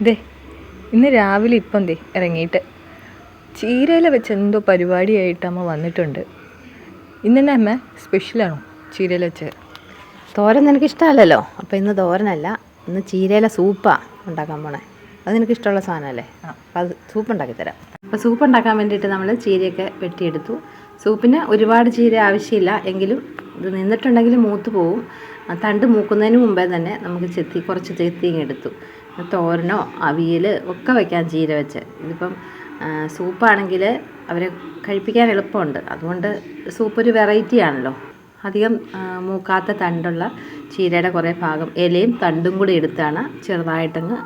ദേ ഇന്ന് രാവിലെ ഇപ്പം ഇറങ്ങിയിട്ട് ചീരയില വെച്ച് എന്തോ പരിപാടിയായിട്ട് അമ്മ വന്നിട്ടുണ്ട്. ഇന്നെന്നെ അമ്മ സ്പെഷ്യലാണോ ചീരയില വെച്ച്? തോരൻ നിനക്ക് ഇഷ്ടമല്ലല്ലോ, അപ്പോൾ ഇന്ന് തോരനല്ല, ഇന്ന് ചീരയില സൂപ്പാണ് ഉണ്ടാക്കാൻ പോണേ. അത് നിനക്ക് ഇഷ്ടമുള്ള സാധനമല്ലേ, അപ്പോൾ അത് സൂപ്പ് ഉണ്ടാക്കി തരാം. അപ്പോൾ സൂപ്പ് ഉണ്ടാക്കാൻ വേണ്ടിയിട്ട് നമ്മൾ ചീരയൊക്കെ വെട്ടിയെടുത്തു. സൂപ്പിന് ഒരുപാട് ചീര ആവശ്യമില്ല, എങ്കിലും ഇത് നിന്നിട്ടുണ്ടെങ്കിൽ മൂത്ത് പോവും. തണ്ട് മൂക്കുന്നതിന് മുമ്പേ തന്നെ നമുക്ക് കുറച്ച് ചെത്തിങ്ങെടുത്തു. തോരനോ അവിയൽ ഒക്കെ വയ്ക്കാൻ ചീര വെച്ച്. ഇതിപ്പം സൂപ്പാണെങ്കിൽ അവരെ കഴിപ്പിക്കാൻ എളുപ്പമുണ്ട്, അതുകൊണ്ട് സൂപ്പ് ഒരു വെറൈറ്റി ആണല്ലോ. അധികം മൂക്കാത്ത തണ്ടുള്ള ചീരയുടെ കുറേ ഭാഗം ഇലയും തണ്ടും കൂടി എടുത്താണ് ചെറുതായിട്ടങ്ങ്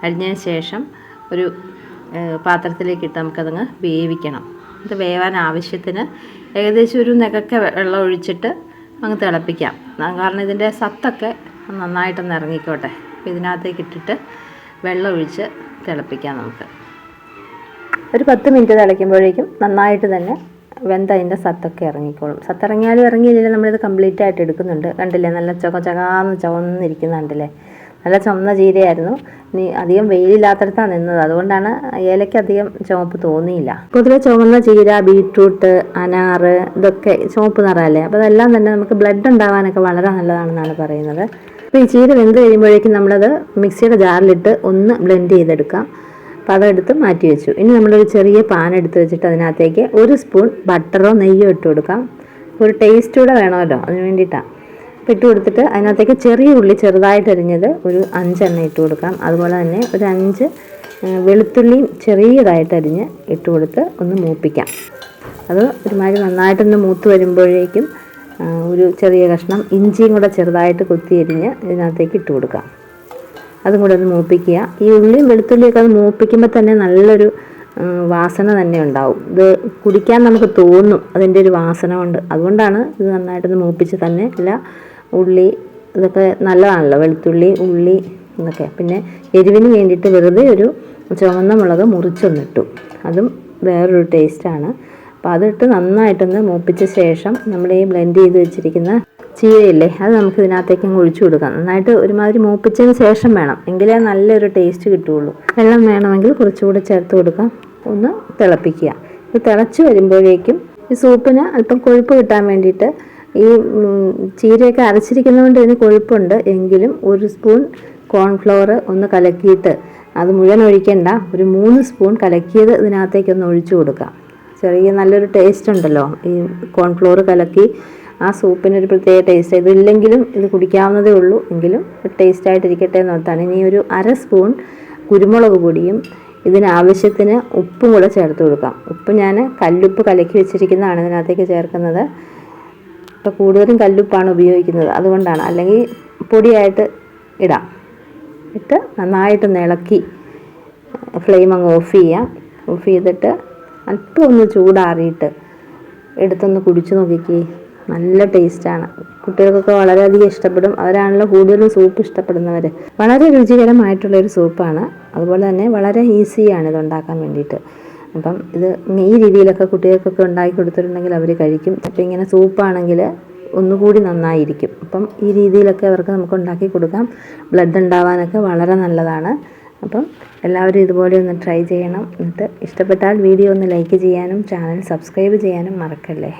അരിഞ്ഞതിന് ശേഷം ഒരു പാത്രത്തിലേക്ക് ഇട്ട് നമുക്കതങ്ങ് വേവിക്കണം. ഇത് വേവാൻ ആവശ്യത്തിന് ഏകദേശം ഒരു നെകക്കെ വെള്ളം ഒഴിച്ചിട്ട് അങ്ങ് തിളപ്പിക്കാം. കാരണം ഇതിൻ്റെ സത്തൊക്കെ നന്നായിട്ടൊന്ന് ഇറങ്ങിക്കോട്ടെ. അപ്പോൾ ഇതിനകത്തേക്ക് ഇട്ടിട്ട് വെള്ളം ഒഴിച്ച് തിളപ്പിക്കാം. നമുക്ക് ഒരു 10 മിനിറ്റ് തിളയ്ക്കുമ്പോഴേക്കും നന്നായിട്ട് തന്നെ അതിൻ്റെ സത്തൊക്കെ ഇറങ്ങിക്കോളും. സത്തിറങ്ങിയാലും ഇറങ്ങിയില്ലെങ്കിൽ നമ്മളിത് കംപ്ലീറ്റ് ആയിട്ട് എടുക്കുന്നുണ്ട്. കണ്ടില്ലേ, നല്ല ചകാന്ന് ചുവന്നിരിക്കുന്ന കണ്ടില്ലേ, നല്ല ചുവന്ന ചീരയായിരുന്നു. ഇനി അധികം വെയിലില്ലാത്തടത്താണ് നിന്നത്, അതുകൊണ്ടാണ് ഏലയ്ക്ക് അധികം ചുവപ്പ് തോന്നിയില്ല. പൊതുവെ ചുവന്ന ചീര, ബീട്രൂട്ട്, അനാറ് ഇതൊക്കെ ചുവപ്പ് നിറമല്ലേ, അപ്പോൾ അതെല്ലാം തന്നെ നമുക്ക് ബ്ലഡ് ഉണ്ടാകാനൊക്കെ വളരെ നല്ലതാണെന്നാണ് പറയുന്നത്. അപ്പോൾ ഈ ചീര വെന്ത് കഴിയുമ്പോഴേക്കും നമ്മളത് മിക്സിയുടെ ജാറിലിട്ട് ഒന്ന് ബ്ലെൻഡ് ചെയ്തെടുക്കാം. അപ്പോൾ അതെടുത്ത് മാറ്റി വെച്ചു. ഇനി നമ്മളൊരു ചെറിയ പാൻ എടുത്ത് വെച്ചിട്ട് അതിനകത്തേക്ക് 1 സ്പൂൺ ബട്ടറോ നെയ്യോ ഇട്ട് കൊടുക്കാം. ഒരു ടേസ്റ്റ് കൂടെ വേണമല്ലോ, അതിന് വേണ്ടിയിട്ടാണ്. അപ്പോൾ ഇട്ട് കൊടുത്തിട്ട് അതിനകത്തേക്ക് ചെറിയ ഉള്ളി ചെറുതായിട്ട് അരിഞ്ഞത് ഒരു 5 എണ്ണം ഇട്ട് കൊടുക്കാം. അതുപോലെ തന്നെ ഒരു 5 വെളുത്തുള്ളിയും ചെറിയതായിട്ട് അരിഞ്ഞ് ഇട്ട് കൊടുത്ത് ഒന്ന് മൂപ്പിക്കാം. അത് ഒരുമാതിരി നന്നായിട്ടൊന്ന് മൂത്ത് വരുമ്പോഴേക്കും ഒരു ചെറിയ കഷ്ണം ഇഞ്ചിയും കൂടെ ചെറുതായിട്ട് കൊത്തി അരിഞ്ഞ് ഇതിനകത്തേക്ക് ഇട്ട് കൊടുക്കാം. അതും കൂടെ ഒന്ന് മൂപ്പിക്കുക. ഈ ഉള്ളിയും വെളുത്തുള്ളിയൊക്കെ അത് മൂപ്പിക്കുമ്പോൾ തന്നെ നല്ലൊരു വാസന തന്നെ ഉണ്ടാവും. ഇത് കുടിക്കാൻ നമുക്ക് തോന്നും അതിൻ്റെ ഒരു വാസന കൊണ്ട്. അതുകൊണ്ടാണ് ഇത് നന്നായിട്ടൊന്ന് മൂപ്പിച്ച് തന്നെ. അല്ല, ഉള്ളി ഇതൊക്കെ നല്ലതാണല്ലോ, വെളുത്തുള്ളി, ഉള്ളി എന്നൊക്കെ. പിന്നെ എരിവിന് വേണ്ടിയിട്ട് വെറുതെ ഒരു ചുവന്ന മുളക് മുറിച്ചൊന്നിട്ടു, അതും വേറൊരു ടേസ്റ്റാണ്. അപ്പോൾ അതിട്ട് നന്നായിട്ടൊന്ന് മൂപ്പിച്ച ശേഷം നമ്മൾ ഈ ബ്ലെൻഡ് ചെയ്ത് വെച്ചിരിക്കുന്ന ചീരയില്ലേ, അത് നമുക്ക് ഇതിനകത്തേക്ക് ഒഴിച്ചു കൊടുക്കാം. നന്നായിട്ട് ഒരുമാതിരി മൂപ്പിച്ചതിന് ശേഷം വേണം, എങ്കിലേ നല്ലൊരു ടേസ്റ്റ് കിട്ടുകയുള്ളൂ. വെള്ളം വേണമെങ്കിൽ കുറച്ചുകൂടെ ചേർത്ത് കൊടുക്കാം. ഒന്ന് തിളപ്പിക്കുക. ഇത് തിളച്ച് വരുമ്പോഴേക്കും ഈ സൂപ്പിന് അല്പം കൊഴുപ്പ് കിട്ടാൻ വേണ്ടിയിട്ട് ഈ ചീരയൊക്കെ അരച്ചിരിക്കുന്നതുകൊണ്ട് ഇതിന് കൊഴുപ്പുണ്ട്, എങ്കിലും 1 സ്പൂൺ കോൺഫ്ലവർ ഒന്ന് കലക്കിയിട്ട്, അത് മുഴുവൻ ഒഴിക്കേണ്ട, ഒരു 3 സ്പൂൺ കലക്കിയത് ഇതിനകത്തേക്കൊന്ന് ഒഴിച്ചു കൊടുക്കാം. ചെറിയ നല്ലൊരു ടേസ്റ്റ് ഉണ്ടല്ലോ ഈ കോൺഫ്ലവർ കലക്കി. ആ സൂപ്പിനൊരു പ്രത്യേക ടേസ്റ്റ്. ഇതില്ലെങ്കിലും ഇത് കുടിക്കാവുന്നതേ ഉള്ളൂ, എങ്കിലും ടേസ്റ്റായിട്ടിരിക്കട്ടെ എന്ന് ഓർത്താണ്. ഇനി ഒരു 1/2 സ്പൂൺ കുരുമുളക് പൊടിയും ഇതിനാവശ്യത്തിന് ഉപ്പും കൂടെ ചേർത്ത് കൊടുക്കാം. ഉപ്പ് ഞാൻ കല്ലുപ്പ് കലക്കി വെച്ചിരിക്കുന്നതാണ് ഇതിനകത്തേക്ക് ചേർക്കുന്നത്. ഇപ്പോൾ കൂടുതലും കല്ലുപ്പാണ് ഉപയോഗിക്കുന്നത്, അതുകൊണ്ടാണ്. അല്ലെങ്കിൽ പൊടിയായിട്ട് ഇടാം. ഇട്ട് നന്നായിട്ടൊന്ന് ഇളക്കി ഫ്ലെയിം അങ്ങ് ഓഫ് ചെയ്യാം. ഓഫ് ചെയ്തിട്ട് അല്പം ഒന്ന് ചൂടാറിയിട്ട് എടുത്തൊന്ന് കുടിച്ചു നോക്കിക്കേ, നല്ല ടേസ്റ്റാണ്. കുട്ടികൾക്കൊക്കെ വളരെയധികം ഇഷ്ടപ്പെടും. അവരാണല്ലോ കൂടുതലും സൂപ്പ് ഇഷ്ടപ്പെടുന്നവർ. വളരെ രുചികരമായിട്ടുള്ളൊരു സൂപ്പാണ്. അതുപോലെ തന്നെ വളരെ ഈസിയാണ് ഇത് ഉണ്ടാക്കാൻ വേണ്ടിയിട്ട്. അപ്പം ഇത് ഈ രീതിയിലൊക്കെ കുട്ടികൾക്കൊക്കെ ഉണ്ടാക്കി കൊടുത്തിട്ടുണ്ടെങ്കിൽ അവർ കഴിക്കും. അപ്പം ഇങ്ങനെ സൂപ്പാണെങ്കിൽ ഒന്നുകൂടി നന്നായിരിക്കും. അപ്പം ഈ രീതിയിലൊക്കെ അവർക്ക് നമുക്ക് ഉണ്ടാക്കി കൊടുക്കാം. ബ്ലഡ് ഉണ്ടാവാനൊക്കെ വളരെ നല്ലതാണ്. അപ്പം എല്ലാവരും ഇതുപോലെ ഒന്ന് ട്രൈ ചെയ്യണം. എന്നിട്ട് ഇഷ്ടപ്പെട്ടാൽ വീഡിയോ ഒന്ന് ലൈക്ക് ചെയ്യാനും ചാനൽ സബ്സ്ക്രൈബ് ചെയ്യാനും മറക്കല്ലേ.